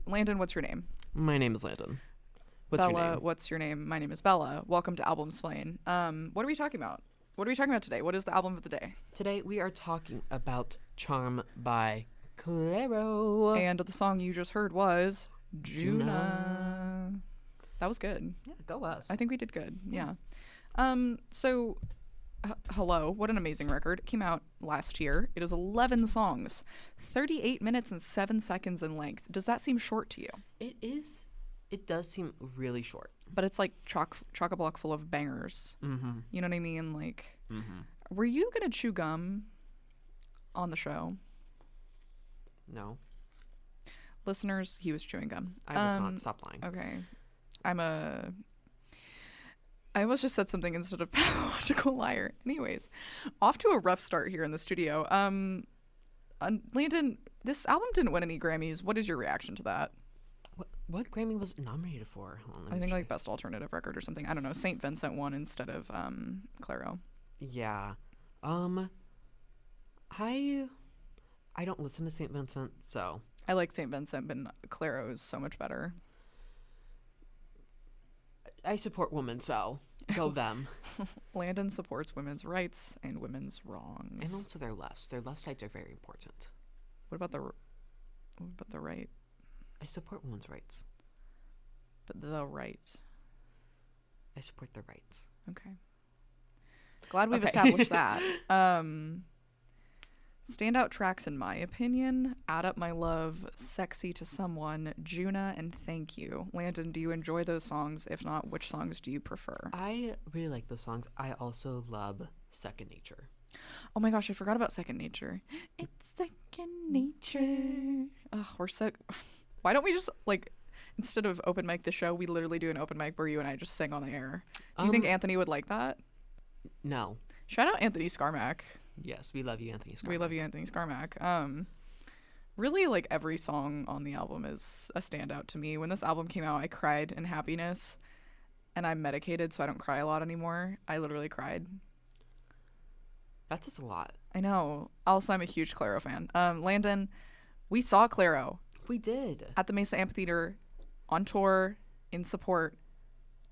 Landon, what's your name? My name is Landon. What's Bella, your name? what's your name? My name is Bella. Welcome to Album Splain. What are we talking about? What are we talking about today? What is the album of the day? Today we are talking about Charm by Clairo. And the song you just heard was Juna. That was good. Yeah, go us. I think we did good. Yeah. So, hello. What an amazing record. It came out last year. It is 11 songs, 38 minutes and 7 seconds in length. Does that seem short to you? It is. It does seem really short. But it's like chock-a-block full of bangers. Mm-hmm. You know what I mean? Like, Mm-hmm. were you going to chew gum on the show? No, Listeners, he was chewing gum. I was not. Stop lying. Okay. I almost just said something instead of pathological liar. Anyways, off to a rough start here in the studio. Landon, this album didn't win any Grammys. What is your reaction to that? What Grammy was it nominated for? Hold on, let I me think check. like Best Alternative Record or something. I don't know. St. Vincent won instead of Clairo. Yeah. I don't listen to St. Vincent, so I like St. Vincent, but Clairo is so much better. I support women, so go them. Landon supports women's rights and women's wrongs. And also their lefts. Their left sides are very important. What about the right? I support women's rights. But the right. I support their rights. Okay. Glad we've Okay. established that. Standout tracks, in my opinion: Add Up My Love, Sexy to Someone, Juna, and Thank You. Landon, do you enjoy those songs? If not, which songs do you prefer? I really like those songs. I also love Second Nature. Oh my gosh, I forgot about Second Nature. It's second nature. Ugh, we're so... Why don't we just, like, instead of open mic the show, we literally do an open mic where you and I just sing on the air? Do you think Anthony would like that? No. Shout out Anthony Scarmack. Yes, we love you, Anthony Scott. We love you, Anthony Scarmack. Really, like, every song on the album is a standout to me. When this album came out, I cried in happiness, and I'm medicated, so I don't cry a lot anymore. I literally cried. That's just a lot. I know. Also, I'm a huge Clairo fan. Landon, we saw Clairo We did. at the Mesa Amphitheater on tour in support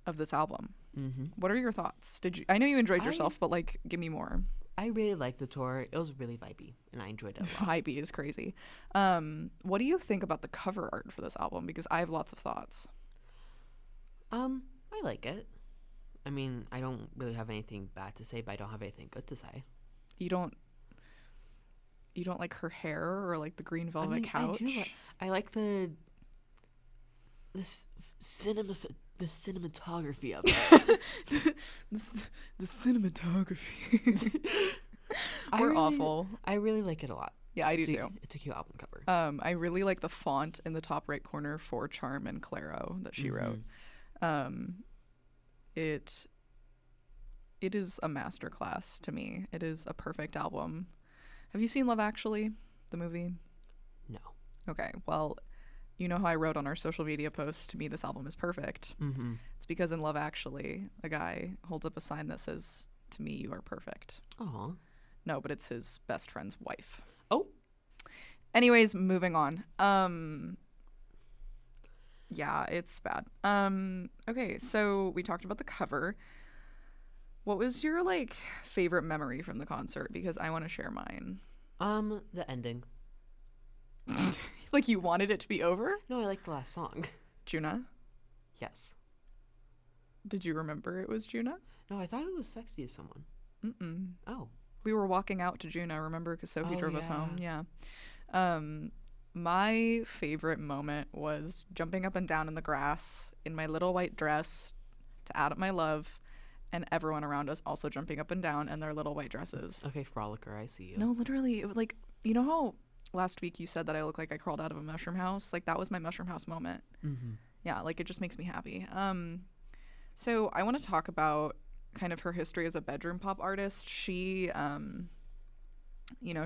of this album. Mm-hmm. What are your thoughts? I know you enjoyed yourself, but, like, give me more. I really liked the tour. It was really vibey, and I enjoyed it a lot. Vibey is crazy. What do you think about the cover art for this album? Because I have lots of thoughts. I like it. I mean, I don't really have anything bad to say, but I don't have anything good to say. You don't like her hair or like the green velvet couch? I like the cinematography of it. the cinematography. We're awful. I really like it a lot. Yeah, I do too. It's a cute album cover. I really like the font in the top right corner for Charm and Clairo that she wrote. It is a masterclass to me. It is a perfect album. Have you seen Love Actually, the movie? No. Okay, well, you know how I wrote on our social media post, to me this album is perfect. Mm-hmm. It's because in Love Actually, a guy holds up a sign that says, "To me, you are perfect." Aw. No, but it's his best friend's wife. Oh. Anyways, moving on. Yeah, it's bad. Okay, so we talked about the cover. What was your, like, favorite memory from the concert? Because I want to share mine. The ending. Like, you wanted it to be over? No, I like the last song. Juna? Yes. Did you remember it was Juna? No, I thought it was Sexy as Someone. Mm-mm. Oh. We were walking out to Juna, remember? Because Sophie drove us home. Yeah. Yeah. My favorite moment was jumping up and down in the grass in my little white dress to Add Up My Love, and everyone around us also jumping up and down in their little white dresses. Okay, Frolicker, I see you. No, literally, it was like, you know how last week you said that I look like I crawled out of a mushroom house? Like, that was my mushroom house moment. Mm-hmm. Yeah, like, it just makes me happy. So I want to talk about kind of her history as a bedroom pop artist. She,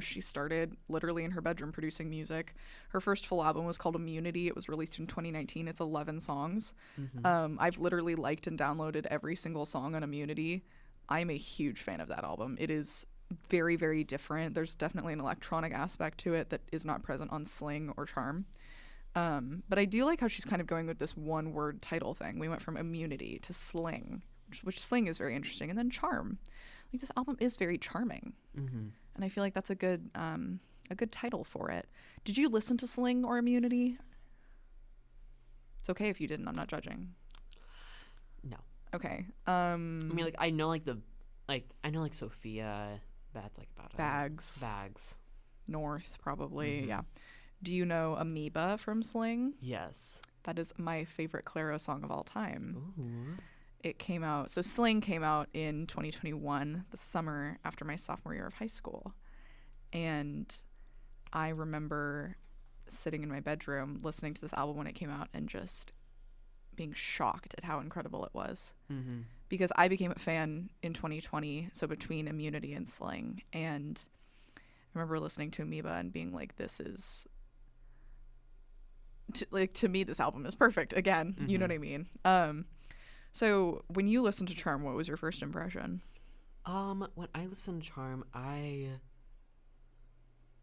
she started literally in her bedroom producing music. Her first full album was called Immunity. It was released in 2019. It's 11 songs. Mm-hmm. I've literally liked and downloaded every single song on Immunity. I'm a huge fan of that album. It is very, very different. There's definitely an electronic aspect to it that is not present on Sling or Charm. But I do like how she's kind of going with this one word title thing. We went from immunity to sling, which sling is very interesting, and then charm. Like this album is very charming, and I feel like that's a good title for it. Did you listen to Sling or Immunity? It's okay if you didn't. I'm not judging. No. Okay. I mean, like I know like Sophia. That's like about Bags. North, probably. Yeah. Do you know Amoeba from Sling? Yes. That is my favorite Clairo song of all time. Ooh. It came out. So Sling came out in 2021, the summer after my sophomore year of high school, and I remember sitting in my bedroom listening to this album when it came out and just being shocked at how incredible it was. Because I became a fan in 2020, so between Immunity and Sling, and I remember listening to Amoeba and being like, this is to me this album is perfect again. You know what I mean? So when you listened to Charm, what was your first impression? When I listened to Charm,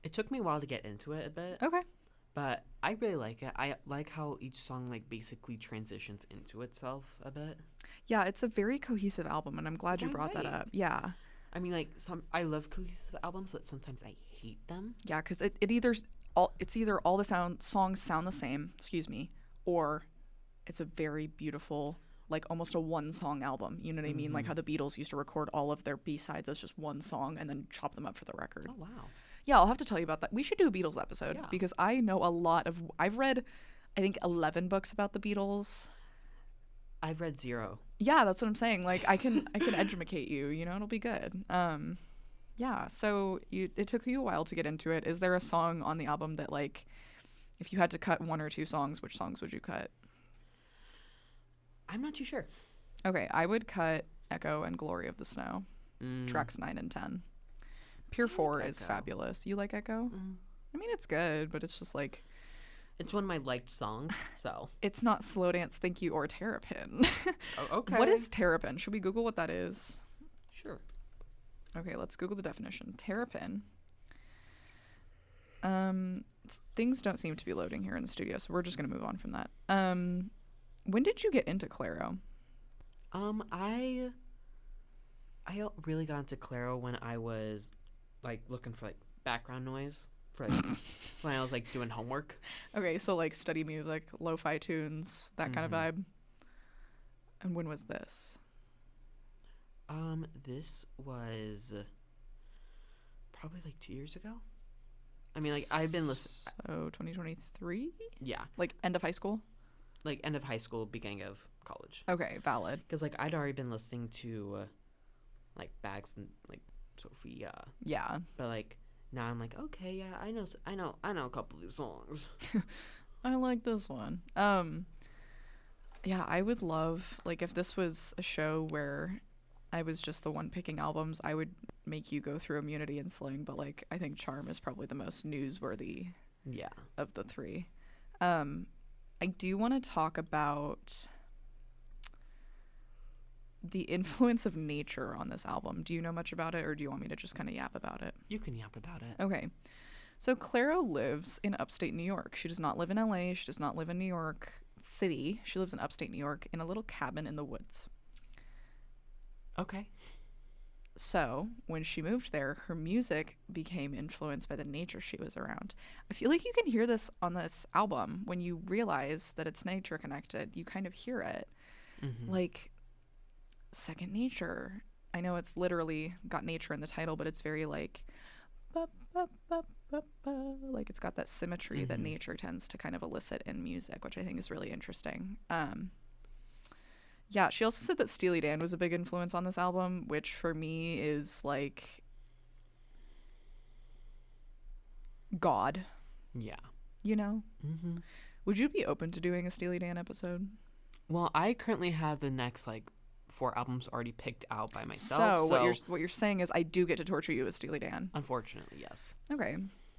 it took me a while to get into it a bit. Okay. But I really like it. I like how each song like basically transitions into itself a bit. Yeah, it's a very cohesive album, and I'm glad you brought that up. Yeah. I mean, like I love cohesive albums, but sometimes I hate them. Yeah, because it's either all the songs sound the same, or it's a very beautiful, like almost a one song album. You know what I mean? Like how the Beatles used to record all of their B-sides as just one song and then chop them up for the record. Oh wow. Yeah, I'll have to tell you about that. We should do a Beatles episode because I know a lot of. I've read, I think, 11 books about the Beatles. I've read 0. Yeah, that's what I'm saying. Like I can educate you. You know, it'll be good. Yeah. So it took you a while to get into it. Is there a song on the album that, like, if you had to cut one or two songs, which songs would you cut? I'm not too sure. Okay, I would cut Echo and Glory of the Snow, tracks 9 and 10. Pure 4 is fabulous. You like Echo? I mean, it's good, but it's just like... It's one of my liked songs, so... It's not Slow Dance, Thank You, or Terrapin. Oh, okay. What is Terrapin? Should we Google what that is? Sure. Okay, let's Google the definition. Terrapin. Things don't seem to be loading here in the studio, so we're just going to move on from that. When did you get into Clairo? I really got into Clairo when I was like looking for like background noise for like when I was like doing homework. Okay, so like study music, lo-fi tunes, that kind of vibe. And when was this? This was probably like 2 years ago. I mean, like I've been listening. So 2023? Yeah. Like end of high school? Like end of high school, beginning of college. Okay, valid. Because like I'd already been listening to like Bags and like Sophia. Yeah. But like now I'm like, okay, yeah, I know a couple of these songs. I like this one. Yeah, I would love, like, if this was a show where I was just the one picking albums, I would make you go through Immunity and Sling, but like I think Charm is probably the most newsworthy of the three. I do want to talk about the influence of nature on this album. Do you know much about it, or do you want me to just kind of yap about it? You can yap about it. Okay. So Clairo lives in upstate New York. She does not live in LA. She does not live in New York City. She lives in upstate New York in a little cabin in the woods. Okay. So when she moved there, her music became influenced by the nature she was around. I feel like you can hear this on this album when you realize that it's nature connected. You kind of hear it. Like second nature. I know it's literally got nature in the title, but it's very like ba, ba, ba, ba, ba. Like it's got that symmetry that nature tends to kind of elicit in music, which I think is really interesting. Yeah, she also said that Steely Dan was a big influence on this album, which for me is like God. Yeah. You know? Would you be open to doing a Steely Dan episode? Well, I currently have the next like 4 albums already picked out by myself. So what you're saying is I do get to torture you with Steely Dan. Unfortunately, yes. Okay.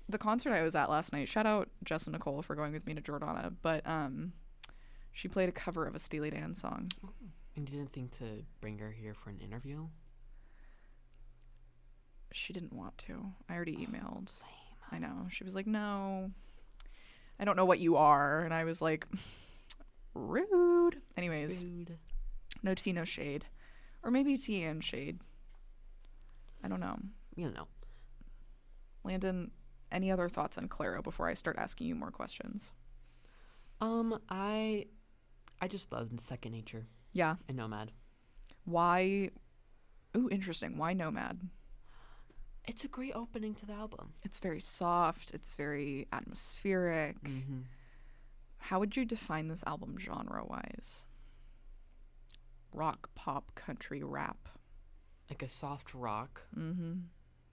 The concert I was at last night, shout out Jess and Nicole for going with me to Jordana, but she played a cover of a Steely Dan song. Oh. And you didn't think to bring her here for an interview? She didn't want to. I already emailed. Lame. I know. She was like, no. I don't know what you are. And I was like, rude. Anyways, Rude. no tea, no shade. Or maybe tea and shade. I don't know. You know. Landon, any other thoughts on Clairo before I start asking you more questions? I just love Second Nature Yeah. and Nomad. Why? Ooh, interesting. Why Nomad? It's a great opening to the album. It's very soft. It's very atmospheric. Mm-hmm. How would you define this album genre-wise? Rock, pop, country, rap. Like a soft rock. Mm-hmm.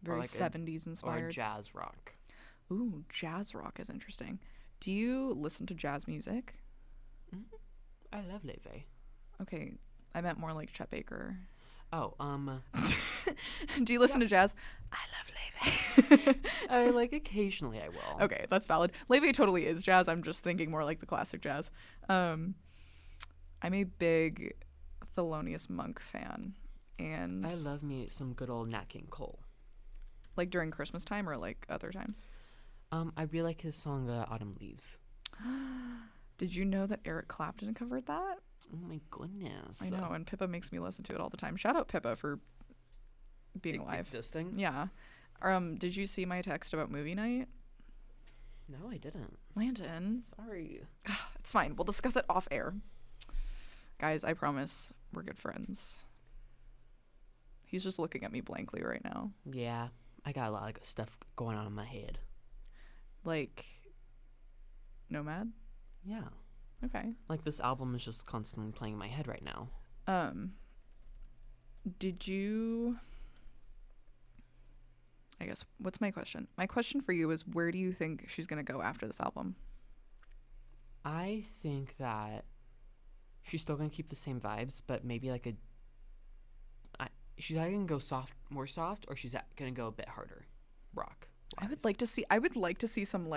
Very like 70s or inspired. jazz rock. Ooh, jazz rock is interesting. Do you listen to jazz music? Mm-hmm. I love Leve. Okay, I meant more like Chet Baker. Oh, Do you listen to jazz? I love Leve. I like occasionally I will. Okay, that's valid. Leve totally is jazz. I'm just thinking more like the classic jazz. I'm a big Thelonious Monk fan, and I love me some good old Nat King Cole. like during Christmas time or like other times. I really like his song Autumn Leaves. Did you know that Eric Clapton covered that? Oh my goodness. I know, and Pippa makes me listen to it all the time. Shout out Pippa for being alive. Existing? Yeah. Did you see my text about movie night? No, I didn't. Landon. Sorry. It's fine. We'll discuss it off air. Guys, I promise we're good friends. He's just looking at me blankly right now. Yeah, I got a lot of stuff going on in my head. Like, Nomad? Yeah. Okay. Like this album is just constantly playing in my head right now. Did you... I guess, what's my question? My question for you is, where do you think she's going to go after this album? I think that she's still going to keep the same vibes, but maybe like she's either going to go more soft, or she's going to go a bit harder rock. I would like to see some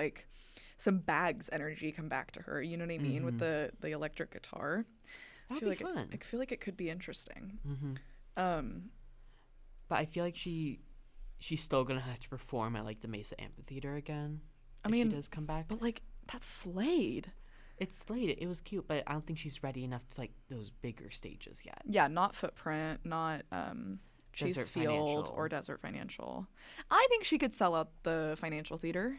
Bags energy come back to her. You know what I mean? With the electric guitar. That'd be fun. I feel like it could be interesting. Mm-hmm. But I feel like she's still gonna have to perform at like the Mesa Amphitheater again. I mean, she does come back. But like that's Slade. It's Slade. It was cute, but I don't think she's ready enough to like those bigger stages yet. Yeah, not Footprint, not Chase Desert Field Financial. or Desert Financial. I think she could sell out the Financial Theater.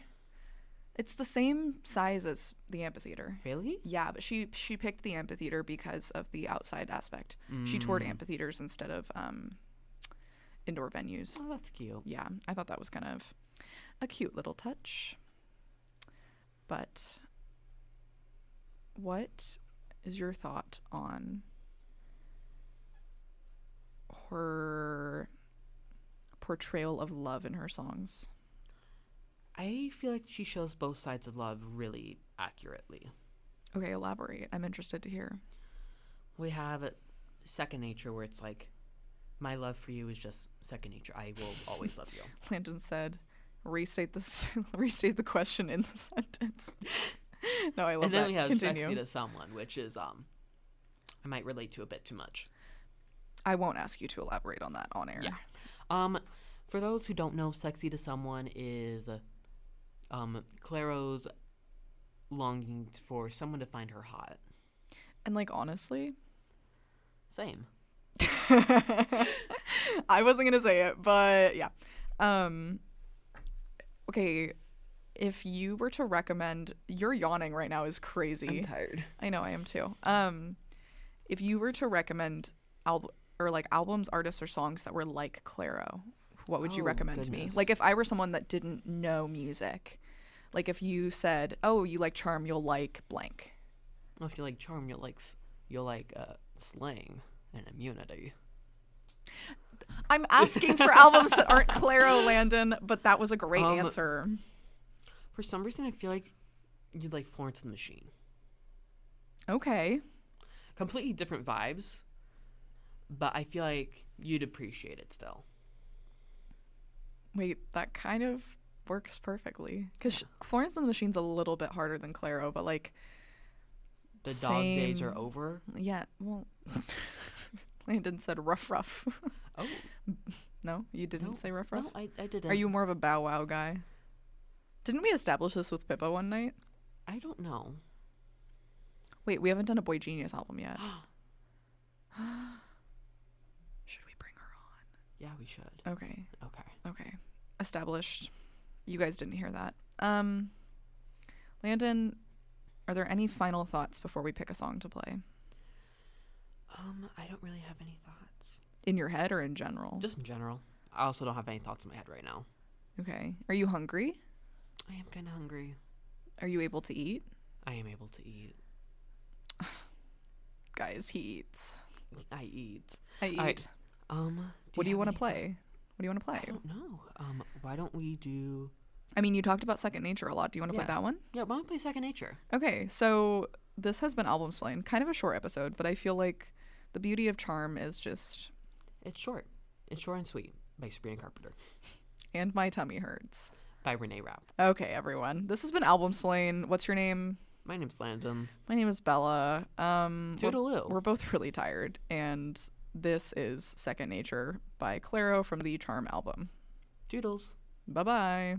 It's the same size as the amphitheater. Really? Yeah, but she picked the amphitheater because of the outside aspect. She toured amphitheaters instead of indoor venues. Oh, that's cute. Yeah, I thought that was kind of a cute little touch. But what is your thought on her portrayal of love in her songs? I feel like she shows both sides of love really accurately. Okay, elaborate. I'm interested to hear. We have Second Nature, where it's like, my love for you is just second nature. I will always love you. Landon said, restate the question in the sentence. No, I love that. And then we have Continue. Sexy to Someone, which is I might relate to a bit too much. I won't ask you to elaborate on that on air. Yeah. For those who don't know, Sexy to Someone is Clairo's longing for someone to find her hot. And like honestly, same. I wasn't gonna say it, but yeah. Okay, if you were to recommend, you're yawning right now is crazy. I'm tired. I know, I am too. If you were to recommend albums, artists, or songs that were like Clairo, what would you recommend to me? Like if I were someone that didn't know music, like if you said, "Oh, you like Charm, you'll like blank." Well, if you like Charm, you'll like Slang and Immunity. I'm asking for albums that aren't Clairo, Landon, but that was a great answer. For some reason, I feel like you'd like Florence and the Machine. Okay. Completely different vibes, but I feel like you'd appreciate it still. Wait, that kind of works perfectly. Because Florence and the Machine's a little bit harder than Clairo, but like... The dog days are over? Yeah, well... Landon said rough. Oh. No? You didn't say rough? No, I didn't. Are you more of a Bow Wow guy? Didn't we establish this with Pippa one night? I don't know. Wait, we haven't done a Boy Genius album yet. Should we bring her on? Yeah, we should. Okay. Okay. Established. You guys didn't hear that. Landon, are there any final thoughts before we pick a song to play? I don't really have any thoughts. In your head or in general? Just in general. I also don't have any thoughts in my head right now. Okay. Are you hungry? I am kind of hungry. Are you able to eat? I am able to eat. Guys, he eats. I eat. I eat. All right. What do you want to play? What do you want to play? I don't know. Why don't we do... I mean, you talked about Second Nature a lot. Do you want to play that one? Yeah, why don't we play Second Nature? Okay, so this has been Album Explained. Kind of a short episode, but I feel like the beauty of Charm is just... It's short. It's short and sweet by Sabrina Carpenter. And My Tummy Hurts By Renee Rapp. Okay, everyone. This has been Album Explained. What's your name? My name's Landon. My name is Bella. Toodaloo. We're both really tired, and this is Second Nature by Clairo from the Charm album. Doodles. Bye-bye.